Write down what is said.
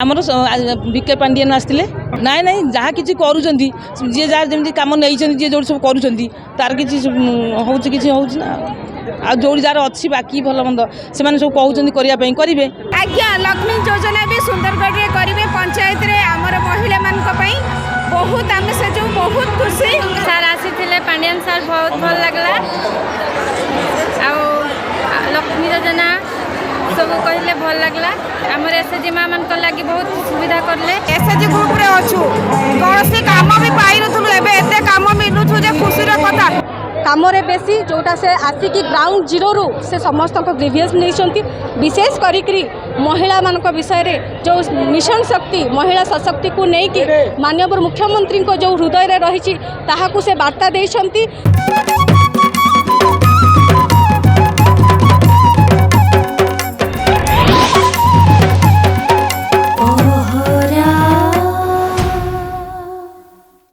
आमर विके पांडियन आसते नाई नाई जहाँ किसी करूँ जी जहाँ जमी कम नहीं जी जो सब करूँ तार किसी हूँ ना आ जो जार अच्छी बाकी भल मंद से सब कहते करने करेंगे। आज्ञा लक्ष्मी योजना भी सुंदरगढ़ में करेंगे पंचायत रे आमर महिला मान बहुत आम से जो बहुत खुशी सार आसी पांडियन सार बहुत भल लगला लक्ष्मी योजना सब कहले भल लगला आमर एसएचजी माँ मान लगी बहुत सुविधा करले एसएचजी ग्रुप रे अच्छु कौन सी काम भी पाई नथुलु एबे एते काम मिलुछु जे खुशी रे कथा कामरे बेसी जोटा से आसिकी ग्राउंड जीरो रू से समस्त ग्रीवियस नहीं विशेष करी महिला मान विषय रे जो मिशन शक्ति महिला सशक्ति को लेकिन माननीय मुख्यमंत्री को जो हृदय रही ताहाकू से वार्ता देइछंती।